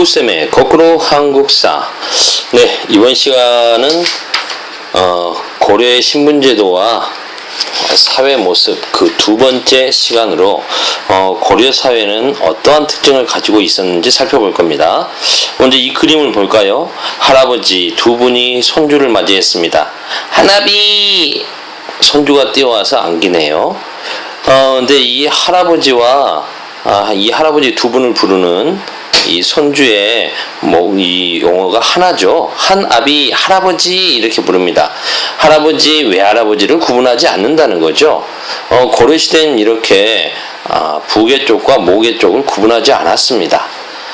부쌤의 거꾸로 한국사. 네, 이번 시간은 고려의 신분제도와 사회 모습 그 두 번째 시간으로 고려 사회는 어떠한 특징을 가지고 있었는지 살펴볼 겁니다. 먼저 이 그림을 볼까요? 할아버지 두 분이 손주를 맞이했습니다. 하나비! 손주가 뛰어와서 안기네요. 근데 이 할아버지와 이 할아버지 두 분을 부르는 이 손주의 이 용어가 하나죠. 한아비 할아버지 이렇게 부릅니다. 할아버지 외할아버지를 구분하지 않는다는 거죠. 고려 시대는 이렇게 부계 쪽과 모계 쪽을 구분하지 않았습니다.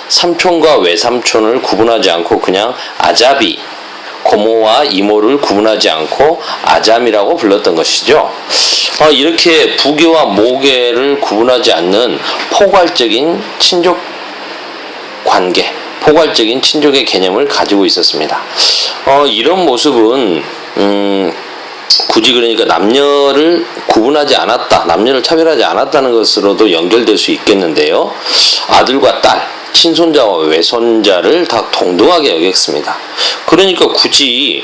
삼촌과 외삼촌을 구분하지 않고 그냥 아자비, 고모와 이모를 구분하지 않고 아잠이라고 불렀던 것이죠. 이렇게 부계와 모계를 구분하지 않는 포괄적인 친족 관계, 포괄적인 친족의 개념을 가지고 있었습니다. 이런 모습은 굳이 그러니까 남녀를 구분하지 않았다, 남녀를 차별하지 않았다는 것으로도 연결될 수 있겠는데요. 아들과 딸, 친손자와 외손자를 다 동등하게 여겼습니다. 그러니까 굳이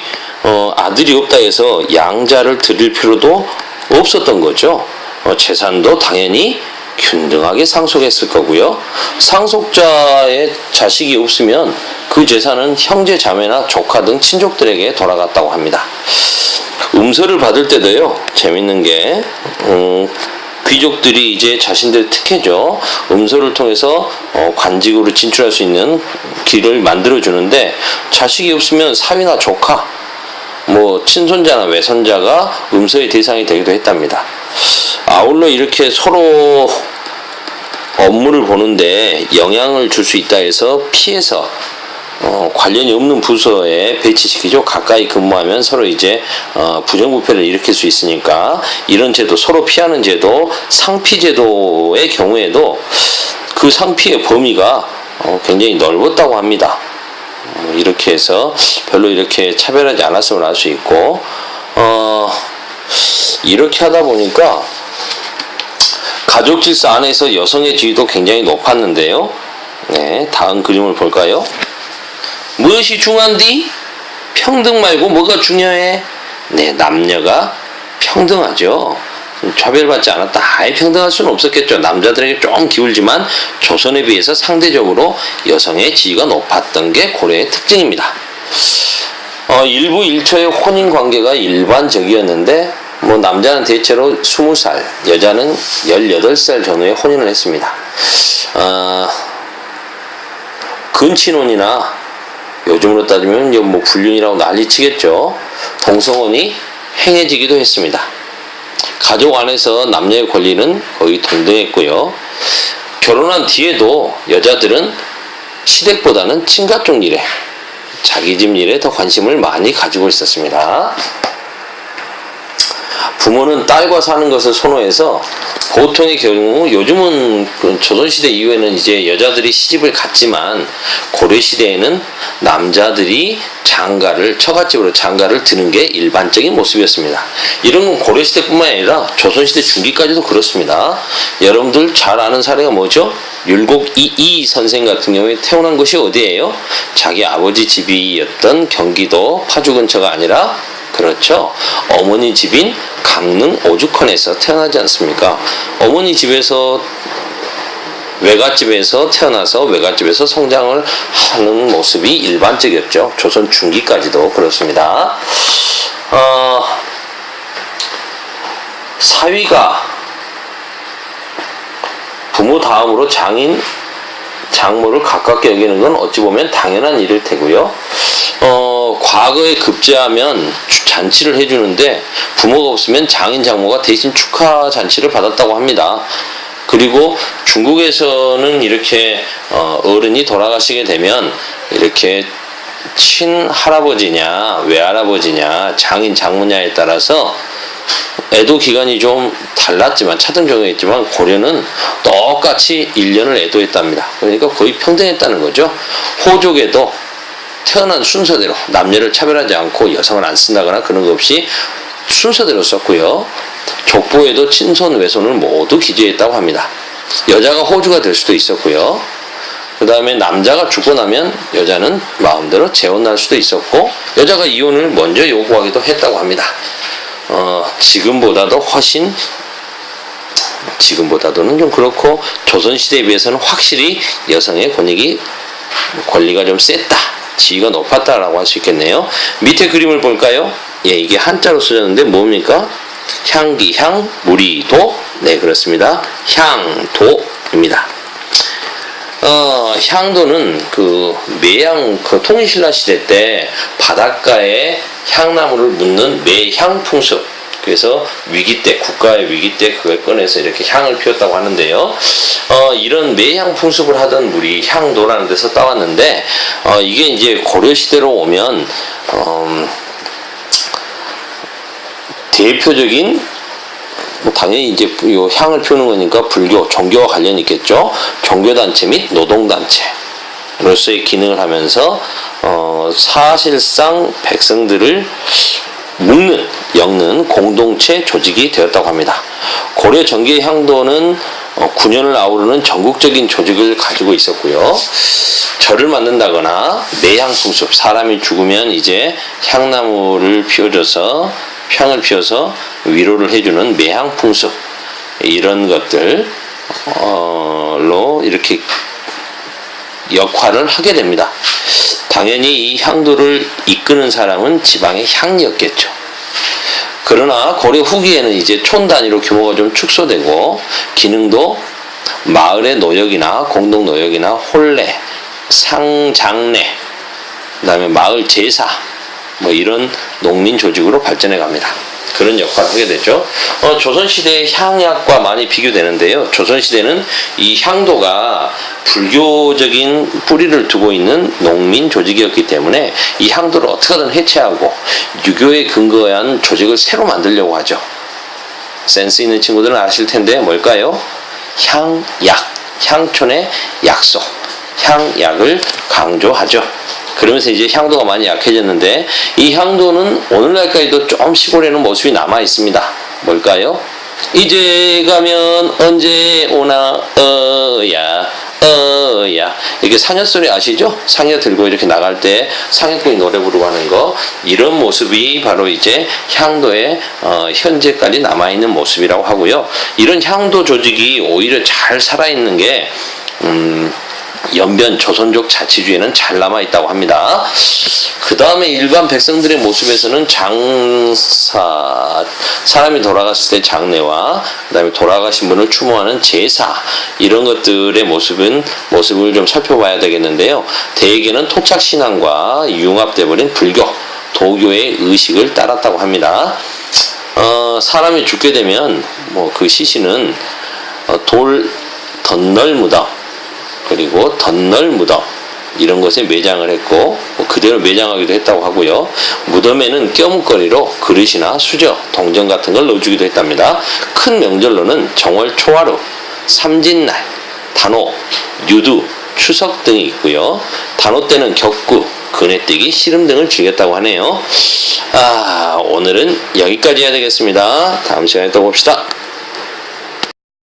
아들이 없다 해서 양자를 드릴 필요도 없었던 거죠. 재산도 당연히 균등하게 상속했을 거고요. 상속자의 자식이 없으면 그 재산은 형제 자매나 조카 등 친족들에게 돌아갔다고 합니다. 음서를 받을 때도요, 재밌는 게 귀족들이 이제 자신들의 특혜죠. 음서를 통해서 관직으로 진출할 수 있는 길을 만들어 주는데, 자식이 없으면 사위나 조카, 친손자나 외손자가 음서의 대상이 되기도 했답니다. 아울러 이렇게 서로 업무를 보는데 영향을 줄 수 있다 해서 피해서 관련이 없는 부서에 배치시키죠. 가까이 근무하면 서로 이제 부정부패를 일으킬 수 있으니까 이런 제도, 서로 피하는 제도, 상피제도의 경우에도 그 상피의 범위가 굉장히 넓었다고 합니다. 이렇게 해서 별로 이렇게 차별하지 않았음을 알 수 있고, 이렇게 하다 보니까 가족 질서 안에서 여성의 지위도 굉장히 높았는데요. 네, 다음 그림을 볼까요? 무엇이 중요한디? 평등 말고 뭐가 중요해? 네, 남녀가 평등하죠. 차별받지 않았다. 아예 평등할 수는 없었겠죠. 남자들에게 좀 기울지만 조선에 비해서 상대적으로 여성의 지위가 높았던 게 고려의 특징입니다. 일부 일초의 혼인 관계가 일반적이었는데 남자는 대체로 20살, 여자는 18살 전후에 혼인을 했습니다. 근친혼이나 요즘으로 따지면 불륜이라고 난리치겠죠. 동성혼이 행해지기도 했습니다. 가족 안에서 남녀의 권리는 거의 동등했고요. 결혼한 뒤에도 여자들은 시댁보다는 친가 쪽 일에, 자기 집 일에 더 관심을 많이 가지고 있었습니다. 부모는 딸과 사는 것을 선호해서 보통의 경우, 요즘은 조선시대 이후에는 이제 여자들이 시집을 갔지만 고려시대에는 남자들이 처갓집으로 장가를 드는 게 일반적인 모습이었습니다. 이런 건 고려시대뿐만 아니라 조선시대 중기까지도 그렇습니다. 여러분들 잘 아는 사례가 뭐죠? 율곡 이이 선생 같은 경우에 태어난 곳이 어디예요? 자기 아버지 집이었던 경기도 파주 근처가 아니라, 그렇죠, 어머니 집인 강릉 오죽헌에서 태어나지 않습니까? 어머니 집에서, 외갓집에서 태어나서 외갓집에서 성장을 하는 모습이 일반적이었죠. 조선 중기까지도 그렇습니다. 사위가 부모 다음으로 장인, 장모를 가깝게 여기는 건 어찌 보면 당연한 일일 테고요. 과거에 급제하면 잔치를 해주는데 부모가 없으면 장인, 장모가 대신 축하 잔치를 받았다고 합니다. 그리고 중국에서는 이렇게 어른이 돌아가시게 되면 이렇게 친할아버지냐 외할아버지냐 장인, 장모냐에 따라서 애도 기간이 좀 달랐지만 차등정했지만 고려는 똑같이 1년을 애도했답니다. 그러니까 거의 평등했다는 거죠. 호족에도 태어난 순서대로 남녀를 차별하지 않고 여성을 안 쓴다거나 그런 거 없이 순서대로 썼고요. 족보에도 친손, 외손을 모두 기재했다고 합니다. 여자가 호주가 될 수도 있었고요. 그 다음에 남자가 죽고 나면 여자는 마음대로 재혼할 수도 있었고, 여자가 이혼을 먼저 요구하기도 했다고 합니다. 지금보다도 훨씬, 지금보다도는 좀 그렇고, 조선시대에 비해서는 확실히 여성의 권리가 좀 셌다, 지위가 높았다라고 할 수 있겠네요. 밑에 그림을 볼까요? 예, 이게 한자로 쓰였는데 뭡니까? 향기, 향, 무리, 도. 네, 그렇습니다. 향도입니다. 향도는 매양, 통일신라 시대 때 바닷가에 향나무를 묻는 매향풍습. 그래서 위기 때, 국가의 위기 때 그걸 꺼내서 이렇게 향을 피웠다고 하는데요. 이런 매향풍습을 하던 물이 향도라는 데서 따왔는데, 이게 이제 고려시대로 오면, 대표적인, 당연히 이제 요 향을 피우는 거니까 불교, 종교와 관련이 있겠죠. 종교단체 및 노동단체로서의 기능을 하면서, 사실상 백성들을 엮는 공동체 조직이 되었다고 합니다. 고려 전기의 향도는 9년을 아우르는 전국적인 조직을 가지고 있었고요. 절을 만든다거나 매향풍습, 사람이 죽으면 이제 향나무를 피워줘서 향을 피워서 위로를 해주는 매향풍습, 이런 것들로 이렇게 역할을 하게 됩니다. 당연히 이 향도를 이끄는 사람은 지방의 향이었겠죠. 그러나 고려 후기에는 이제 촌 단위로 규모가 좀 축소되고, 기능도 마을의 노역이나 공동 노역이나 혼례, 상장례, 그다음에 마을 제사, 이런 농민 조직으로 발전해 갑니다. 그런 역할을 하게 되죠. 조선시대의 향약과 많이 비교되는데요. 조선시대는 이 향도가 불교적인 뿌리를 두고 있는 농민 조직이었기 때문에 이 향도를 어떻게든 해체하고 유교에 근거한 조직을 새로 만들려고 하죠. 센스 있는 친구들은 아실 텐데 뭘까요? 향약, 향촌의 약속, 향약을 강조하죠. 그러면서 이제 향도가 많이 약해졌는데, 이 향도는 오늘날까지도 좀 시골에는 모습이 남아 있습니다. 뭘까요? 이제 가면 언제 오나 어야 이렇게 상여소리 아시죠? 상여 들고 이렇게 나갈 때 상여꾼이 노래 부르고 하는 거, 이런 모습이 바로 이제 향도의 현재까지 남아있는 모습이라고 하고요. 이런 향도 조직이 오히려 잘 살아있는 게 연변 조선족 자치주의는 잘 남아있다고 합니다. 그 다음에 일반 백성들의 모습에서는 사람이 돌아갔을 때 장례와 그 다음에 돌아가신 분을 추모하는 제사, 이런 것들의 모습을 좀 살펴봐야 되겠는데요. 대개는 토착신앙과 융합돼버린 불교, 도교의 의식을 따랐다고 합니다. 사람이 죽게 되면 그 시신은 덧널 무덤, 그리고 덧널 무덤, 이런 것에 매장을 했고 그대로 매장하기도 했다고 하고요. 무덤에는 껴묵거리로 그릇이나 수저, 동전 같은 걸 넣어주기도 했답니다. 큰 명절로는 정월 초하루, 삼진날, 단오, 유두, 추석 등이 있고요. 단오 때는 격구, 그네뛰기, 씨름 등을 즐겼다고 하네요. 오늘은 여기까지 해야 되겠습니다. 다음 시간에 또 봅시다.